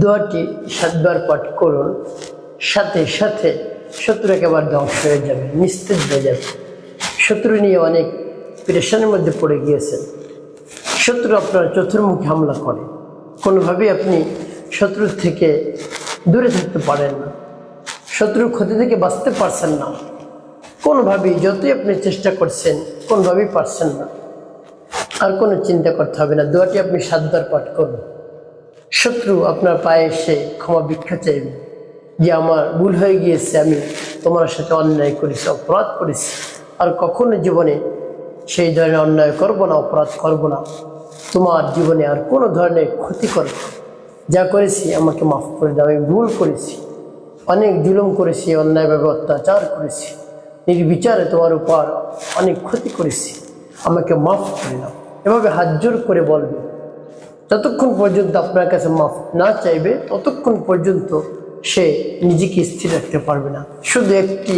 দোয়াটি 7 বার পাঠ করুন, সাথে সাথে শত্রু একেবারে ধ্বংস হয়ে যাবে, নিস্তেজ হয়ে যাবে। শত্রু নিয়ে অনেক পেরেশানির মধ্যে পড়ে গিয়েছেন। শত্রু আপনার চতুর্মুখী হামলা করে, কোনোভাবেই আপনি শত্রুর থেকে দূরে থাকতে পারেন না, শত্রুর ক্ষতি থেকে বাঁচতে পারছেন না কোনোভাবেই। যতই আপনি চেষ্টা করছেন কোনোভাবেই পারছেন না। আর কোনো চিন্তা করতে হবে না, দোয়াটি আপনি 7 বার পাঠ করুন। শত্রু আপনার পায়ে এসে ক্ষমা ভিক্ষা চাইবে যে আমার ভুল হয়ে গিয়েছে, আমি তোমার সাথে অন্যায় করেছি, অপরাধ করেছি, আর কখনো জীবনে সেই ধরনের অন্যায় করব না, অপরাধ করব না, তোমার জীবনে আর কোনো ধরনের ক্ষতি করব না। যা করেছি আমাকে মাফ করে দাও, আমি ভুল করেছি, অনেক জুলুম করেছি, অন্যায়ভাবে অত্যাচার করেছি, নির্বিচারে তোমার উপর অনেক ক্ষতি করেছি, আমাকে মাফ করে দাও। এভাবে হাত জোর করে বলবে। যতক্ষণ পর্যন্ত আপনার কাছে মাফ না চাইবে ততক্ষণ পর্যন্ত সে নিজেকে স্থির রাখতে পারবে না। শুধু একটি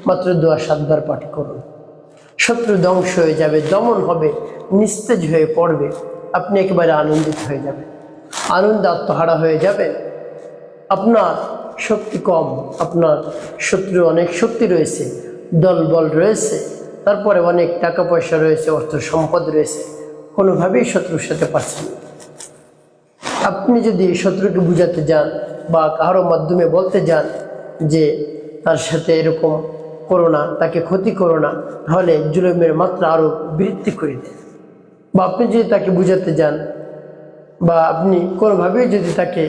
মাত্র দোয়া 7 বার পাঠ করুন, শত্রু ধ্বংস হয়ে যাবে, দমন হবে, নিস্তেজ হয়ে পড়বে, আপনি একেবারে আনন্দিত হয়ে যাবেন, আনন্দে আত্মহারা হয়ে যাবে। আপনার শক্তি কম, আপনার শত্রু অনেক শক্তি রয়েছে, দলবল রয়েছে, তারপরে অনেক টাকা পয়সা রয়েছে, অর্থ সম্পদ রয়েছে, কোনোভাবেই শত্রুর সাথে পারছেন না। আপনি যদি শত্রুকে বুঝাতে যান বা কারো মাধ্যমে বলতে যান যে তার সাথে এরকম করো না, তাকে ক্ষতি করো না, তাহলে জুলুমের মাত্রা আরও বৃদ্ধি করে দেয়। বা আপনি যদি তাকে বুঝাতে যান বা আপনি কোনোভাবেই যদি তাকে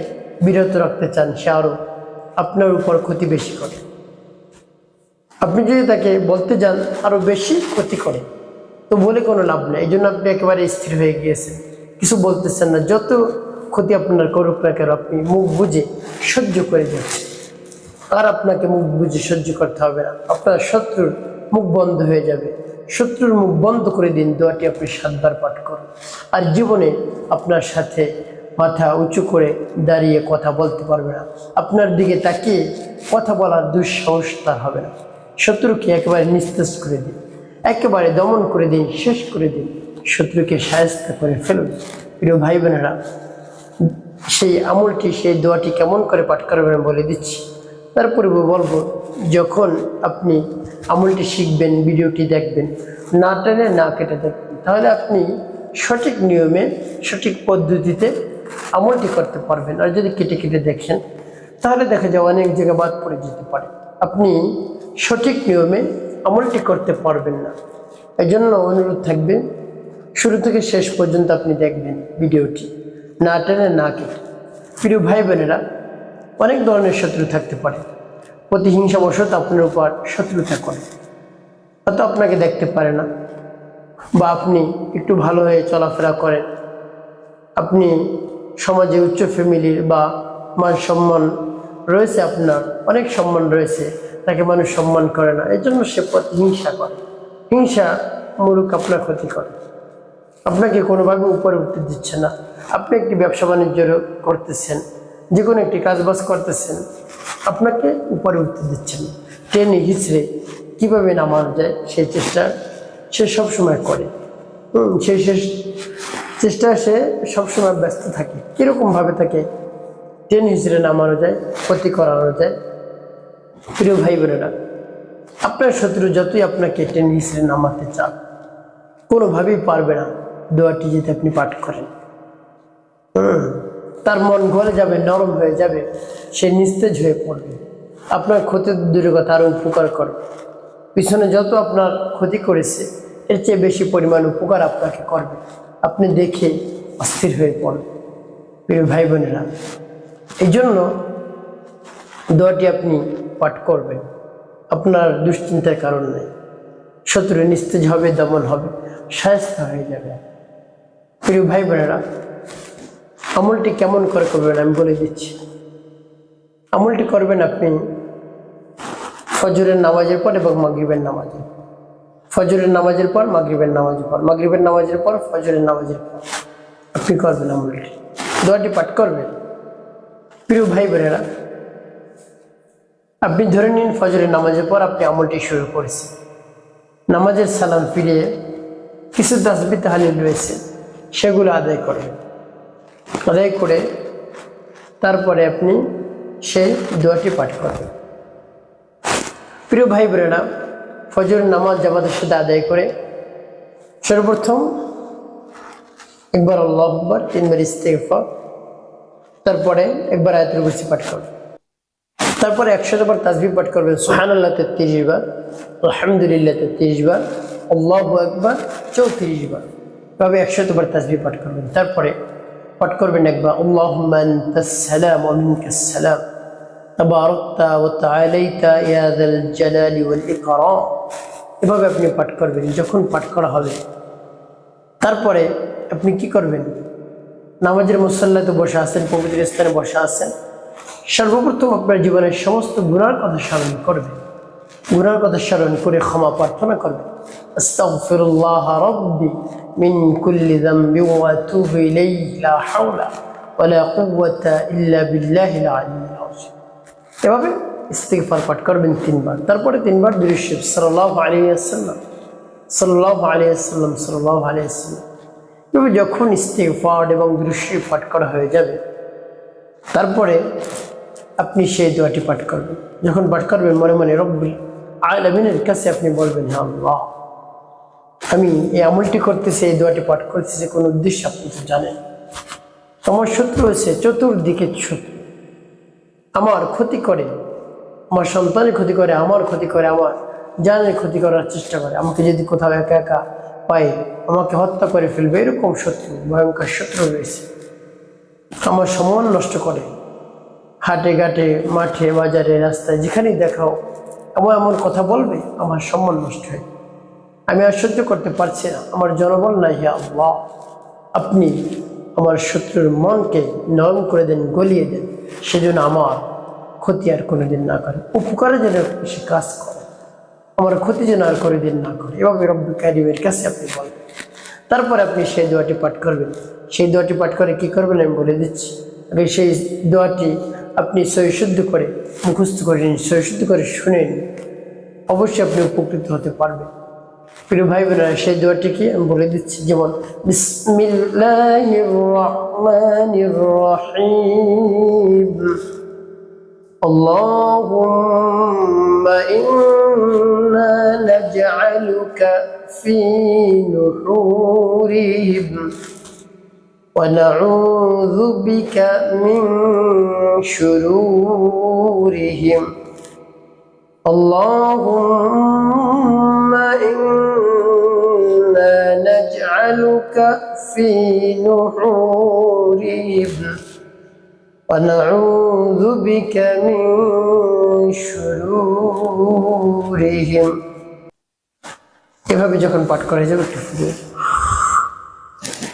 বিরত রাখতে চান, সে আরও আপনার উপর ক্ষতি বেশি করে। আপনি যদি তাকে বলতে যান আরও বেশি ক্ষতি করে, তো বলে কোনো লাভ নেই। এই জন্য আপনি একেবারে স্থির হয়ে গিয়েছেন, কিছু বলতেছেন না। যত ক্ষতি আপনার করুক না কেন আপনি মুখ বুঝে সহ্য করে যাচ্ছেন। আর আপনাকে মুখ বুঝে সহ্য করতে হবে না, আপনার শত্রুর মুখ বন্ধ হয়ে যাবে। শত্রুর মুখ বন্ধ করে দিন, দোয়াটি আপনি 7 বার পাঠ করুন। আর জীবনে আপনার সাথে মাথা উঁচু করে দাঁড়িয়ে কথা বলতে পারবে না, আপনার দিকে তাকিয়ে কথা বলার দুঃসাহস তার হবে না। শত্রুকে একেবারে নিস্তেজ করে দিন, একেবারে দমন করে দিন, শেষ করে দিন, শত্রুকে শায়েস্তা করে ফেলুন। প্রিয় ভাই বোনেরা, সেই আমলটি, সেই দোয়াটি কেমন করে পাঠ করবেন বলে দিচ্ছি। তারপরে বলবো, যখন আপনি আমলটি শিখবেন, ভিডিওটি দেখবেন, না টেনে না কেটে দেখবেন, তাহলে আপনি সঠিক নিয়মে সঠিক পদ্ধতিতে আমলটি করতে পারবেন। আর যদি কেটে কেটে দেখেন তাহলে দেখা যায় অনেক জায়গা বাদ পড়ে যেতে পারে, আপনি সঠিক নিয়মে আমলটি করতে পারবেন না। এই জন্য অনুরোধ থাকবে, শুরু থেকে শেষ পর্যন্ত আপনি দেখবেন ভিডিওটি, না টেনে না কেটে। প্রিয় ভাই বোনেরা, অনেক ধরনের শত্রু থাকতে পারে, প্রতিহিংসাবশত আপনার উপর শত্রুতা করে, হয়তো আপনাকে দেখতে পারে না, বা আপনি একটু ভালো হয়ে চলাফেরা করেন, আপনি সমাজে উচ্চ ফ্যামিলির বা মান সম্মান রয়েছে, আপনার অনেক সম্মান রয়েছে, তাকে মানুষ সম্মান করে না, এই জন্য সে প্রতিহিংসা করে। হিংসা মূলক আপনার ক্ষতি করে, আপনাকে কোনোভাবে উপরে উঠতে দিচ্ছে না। আপনি একটি ব্যবসা বাণিজ্য করতেছেন, যে কোনো একটি কাজবাজ করতেছেন, আপনাকে উপরে উঠতে দিচ্ছেন না, টেনে হিচড়ে কীভাবে নামানো যায় সেই চেষ্টা সে সবসময় করে। সেই চেষ্টা সে সবসময় ব্যস্ত থাকে, কীরকমভাবে তাকে টেনে হিচড়ে নামানো যায়, ক্ষতি করানো যায়। প্রিয় ভাই বোনেরা, আপনার শত্রু যতই আপনাকে টেনে হিচড়ে নামাতে চান, কোনোভাবেই পারবে না। দোয়াটি যদি আপনি পাঠ করেন, তার মন গলে যাবে, নরম হয়ে যাবে, সে নিস্তেজ হয়ে পড়বে, আপনার ক্ষতির দূরের কথা আরও উপকার করবে। পিছনে যত আপনার ক্ষতি করেছে এর চেয়ে বেশি পরিমাণ উপকার আপনাকে করবে, আপনি দেখে অস্থির হয়ে পড়বে। প্রিয় ভাই বোনেরা, এই জন্য দোয়াটি আপনি পাঠ করবেন, আপনার দুশ্চিন্তার কারণ নেই। শত্রু নিস্তেজ হবে, দমন হবে, শায়েস্তা হয়ে যাবে। প্রিয় ভাই বোনেরা, আমলটি কেমন করে করবেন আমি বলে দিচ্ছি। আমলটি করবেন আপনি ফজরের নামাজের পর এবং মাগরিবের নামাজের, ফজরের নামাজের পর, মাগরিবের নামাজের পর, মাগরিবের নামাজের পর, ফজরের নামাজের পর আপনি করবেন আমলটি, দোয়াটি পাঠ করবেন। প্রিয় ভাই বোনেরা, আপনি ধরে নিন ফজরের নামাজের পর আপনি আমলটি শুরু করেছেন, নামাজের সালাম ফিরিয়ে কিছু তাসবিহ তাহলিল রয়েছে সেগুলো আদায় করবেন। আদায় করে তারপরে আপনি সেই দোয়াটি পাঠ করবেন। প্রিয় ভাই বোনেরা, ফজর নামাজ জামাতের সাথে আদায় করে সর্বপ্রথম একবার আল্লাহু আকবার, 3 বার ইস্তিগফার, তারপরে একবার আয়াতুল কুরসি পাঠ করবেন। তারপরে 100 বার তাসবিহ পাঠ করবেন, সুবহানাল্লাহ 33 বার, আলহামদুলিল্লাহ 33 বার, আল্লাহু আকবার 34 বার, তবে 100 বার তাসবিহ পাঠ করবেন। তারপরে পাঠ করবেন একবার আল্লাহুম্মা আনতাস সালাম ওয়া মিনকাস সালাম তাবারাকতা ওয়া তাআলাইতা ইয়া যাল জালালি ওয়াল ইকরাম। এভাবে আপনি পাঠ করবেন। যখন পাঠ করা হবে তারপরে আপনি কি করবেন, নামাজের মুসল্লাতে বসে আছেন, পবিত্র স্থানে বসে আছেন, সর্বপ্রথম আপনার জীবনের সমস্ত গুনার কথা স্মরণ করবেন। গুনার কথা স্মরণ করে ক্ষমা প্রার্থনা করবেন। আস্তাগফিরুল্লাহ রাব্বি মিন কুল্লি যামবি ওয়া আতুবু ইলাইহি লা হাওলা ওয়া লা কুওয়াতা ইল্লা বিল্লাহিল আলিয়্যিল আযীম। এভাবে ইস্তিগফার পাঠ করবেন 3 বার। তারপরে 3 বার দুরূদ শরীফ সাল্লাল্লাহু আলাইহি ওয়াসাল্লাম, সাল্লাল্লাহু আলাইহি ওয়াসাল্লাম, সাল্লাল্লাহু আলাইহি ওয়াসাল্লাম। তবে যখন ইস্তিগফার এবং দুরূদ শরীফ পাঠ করা হয়ে যাবে তারপরে আপনি সেই দোয়াটি পাঠ করবেন। যখন পাঠ করবেন মনে মনে রব্বুল আলামিনের কাছে আপনি বলবেন, হে আল্লাহ, আমি এই আমলটি করতেছি, এই দোয়াটি পাঠ করতেছি কোন উদ্দেশ্য আপনি তো জানেন। আমার শত্রু হয়েছে, চতুর্দিকে শত্রু, আমার ক্ষতি করে, আমার সন্তানের ক্ষতি করে, আমার ক্ষতি করে, আমার জানের ক্ষতি করার চেষ্টা করে, আমাকে যদি কোথাও একা একা পাই আমাকে হত্যা করে ফেলবে, এরকম শত্রু, ভয়ঙ্কর শত্রু রয়েছে। আমার সম্মান নষ্ট করে, হাটে ঘাটে, মাঠে বাজারে, রাস্তায় যেখানেই দেখাও এমন এমন কথা বলবে, আমার সম্মান নষ্ট হয়, আমি আর সহ্য করতে পারছি না, আমার জনবল নাই। হে আল্লাহ, আপনি আমার শত্রুর মনকে নরম করে দেন, গলিয়ে দেন, সেজন্য আমার ক্ষতি আর কোনোদিন না করে, উপকারে যেন সে কাজ করে, আমার ক্ষতি যেন আর করে দিন না করে। এভাবে রব্বুল কারীমের কাছে আপনি বলেন। তারপরে আপনি সেই দোয়াটি পাঠ করবেন। সেই দোয়াটি পাঠ করে কি করবেন আমি বলে দিচ্ছি। আগে সেই দোয়াটি আপনি সহিশুদ্ধ করে মুখস্থ করে নিন, সহিশুদ্ধ করে শুনে নিন, অবশ্যই আপনি উপকৃত হতে পারবেন। প্রিয় ভাই বোনেরা, সেই দোয়াটি কি আমি বলে দিচ্ছি, যেমন বিসমিল্লাহির রহমানির রহিম, আল্লাহুম্মা ইন্না নাজআলুকা ফি নুহুরিহিম ওয়া নাউযু বিকা মিন শুরুরিহিম। আল্লাহুম্মা ইন্না নাজআলুকা ফি নুহুরিহিম ওয়া নাউযু বিকা মিন শুরুরিহিম। এভাবে যখন পাঠ করা যাবে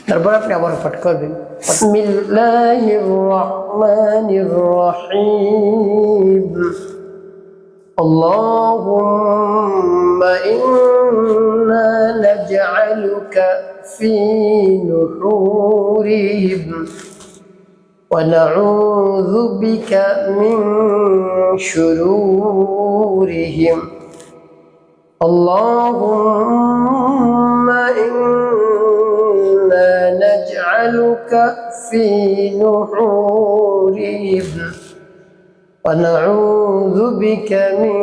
তারপর আপনি আবার পাঠ করবেন বিসমিল্লাহির রহমানির রহিম, আল্লাহুম্মা ইন্না নাজআলুকা ফি নুহুরিহিম ওয়া নাউযু বিকা মিন শুরুরিহিম। আল্লাহুম্মা ইন্না নাজআলুকা ফি নুহুরিহিম ওয়া নাউযু বিকা মিন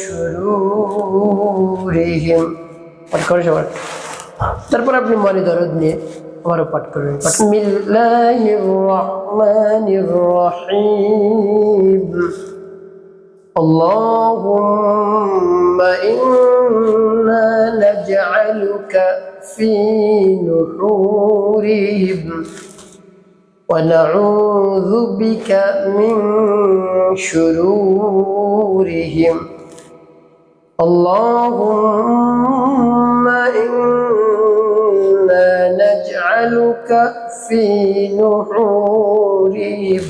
শুরুরিহিম। পাঠ করে সবার। তারপর আপনি মনে দরদ নিয়ে আবারও পাঠ করবেন বিসমিল্লাহির রহমানির রহিম, আল্লাহুম্মা ইন্না নাজআলুকা ফি নুহুরিহিম ওয়া নাউযু বিকা মিন শুরুরিহিম। আল্লাহুম্মা ইন্না নাজআলুকা ফি নুহুরিহিম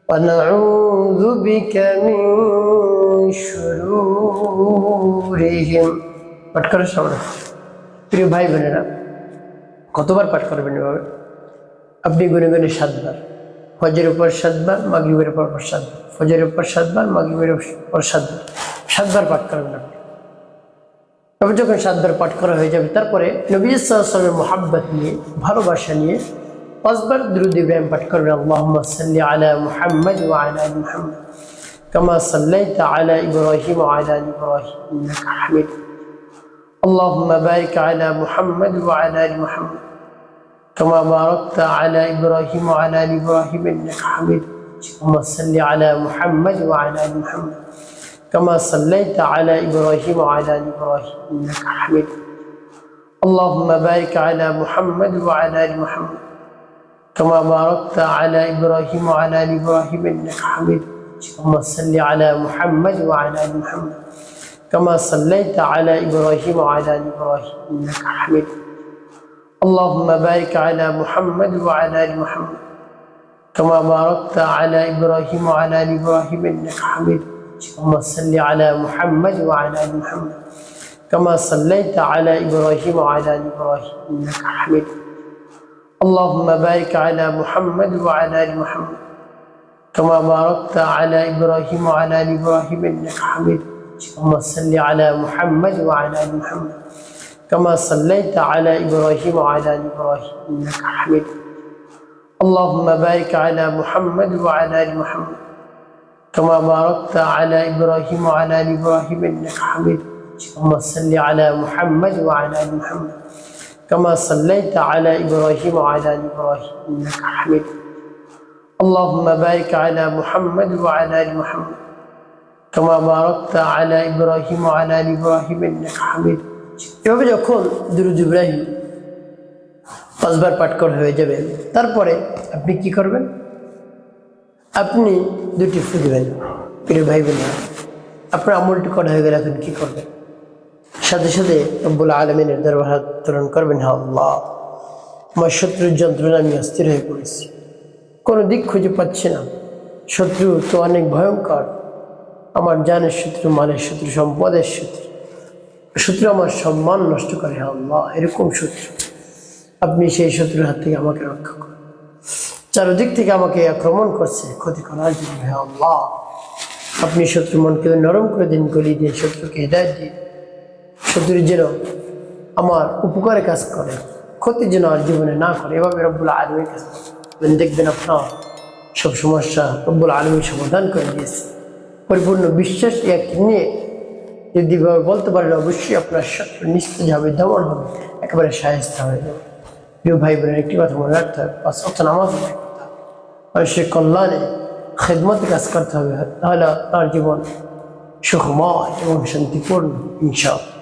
ওয়া নাউযু বিকা মিন শুরুরিহিম। পাঠ করে সবাই। প্রিয় ভাই বোনেরা, কতবার পাঠ করবেন এভাবে? আপনি গুনে গুনে 7 বার, ফজরের উপর 7 বার, মাগরিবের উপর 7 বার, ফজরের উপর 7 বার, মাগরিবের উপর 7 বার, 7 বার পাঠ করবেন আপনি। তবে যখন 7 বার পাঠ করা হয়ে যাবে তারপরে নবী সাল্লাল্লাহু আলাইহি ওয়াসাল্লামের মুহাব্বত নিয়ে, ভালোবাসা নিয়ে পাঁচবার দুরূদ ইব্রাহিম পাঠ করবেন। আল্লাহুম্মা সাল্লি আলা মুহাম্মাদ ওয়া আলা আলি মুহাম্মাদ কামা সাল্লাইতা আলা ইব্রাহিম ওয়া আলা আলি ইব্রাহিম ইন্নাকা হামিদ। আল্লাহুম্মা বারিক আলা মুহাম্মাদ ওয়া আলা আলি মুহাম্মাদ কামা বারাকতা আলা ইব্রাহিম ওয়া আলা আলি ইব্রাহিম ইন্নাকা হামিদ। اللهم صل على محمد وعلى ال محمد كما صليت على ابراهيم وعلى ال ابراهيم انك حميد. اللهم بارك على محمد وعلى ال محمد كما باركت على ابراهيم وعلى ال ابراهيم انك حميد. اللهم صل على محمد وعلى ال محمد كما صليت على ابراهيم وعلى ال ابراهيم انك حميد. اللهم بارك على محمد وعلى ال محمد كما باركت على إبراهيم وعلى آل إبراهيم إنك حميد. اللهم صل على محمد وعلى آل محمد كما صليت على إبراهيم وعلى آل إبراهيم إنك حميد. اللهم بارك على محمد وعلى آل محمد كما باركت على إبراهيم وعلى آل إبراهيم إنك حميد. اللهم صل على محمد وعلى آل محمد كما صليت على إبراهيم وعلى آل إبراهيم إنك حميد. اللهم بارك على محمد وعلى آل محمد كما باركت على إبراهيم وعلى آل إبراهيم إنك حميد. اللهم صل على محمد وعلى آل محمد كما صليت على إبراهيم وعلى آل إبراهيم إنك حميد. اللهم بارك على محمد وعلى آل محمد كما باركت على إبراهيم وعلى آل إبراهيم إنك حميد. এভাবে যখন দুরূদ ইব্রাহিম পাঁচবার পাঠ করা হয়ে যাবে, তারপরে আপনি কি করবেন? আপনি দুটি ফু দেবেন। প্রিয় ভাই বোনেরা, আপনার আমলটি করা হয়ে গেলে এখন কি করবেন? সাথে সাথে রব্বুল আলামিনের দরবারে হাত উত্তোলন করবেন। হ্যাঁ আল্লাহ, আমার শত্রুর যন্ত্রণা আমি অস্থির হয়ে পড়েছি, কোনো দিক খুঁজে পাচ্ছি না। শত্রু তো অনেক ভয়ঙ্কর, আমার জানের শত্রু, মালের শত্রু, সম্পদের শত্রু, শত্রু আমার সম্মান নষ্ট করে। হ্যাঁ আল্লাহ, এরকম শত্রু আপনি সেই শত্রুর হাত থেকে আমাকে রক্ষা করুন। চারদিক থেকে আমাকে আক্রমণ করছে ক্ষতি করার জন্য। হে আল্লাহ, আপনি শত্রু মনকে নরম করে দিন, গলি দিয়ে শত্রুকে হেদায়েত দিন। শত্রু যেন আমার উপকারে কাজ করে, ক্ষতি যেন আর জীবনে না করে। এভাবে রব্বুল আলামিনের কাছে দেখবেন আপনার সব সমস্যা রব্বুল আলামিন সমাধান করে দিয়েছে। পরিপূর্ণ বিশ্বাস নিয়ে যদি বলতে পারেন, অবশ্যই আপনার শত্রু নিস্তেজ হবে, দমন হবে, একেবারে শায়েস্তা হয়ে যাবে। প্রিয় ভাই বোনের, একটি কথা মনে রাখতে হবে, পাঁচ ওয়াক্ত নামাজ পড়তে হবে, মানুষের কল্যাণে খেদমতে কাজ করতে হবে, তাহলে তার জীবন সুখময় এবং শান্তিপূর্ণ ইনশাআল্লাহ।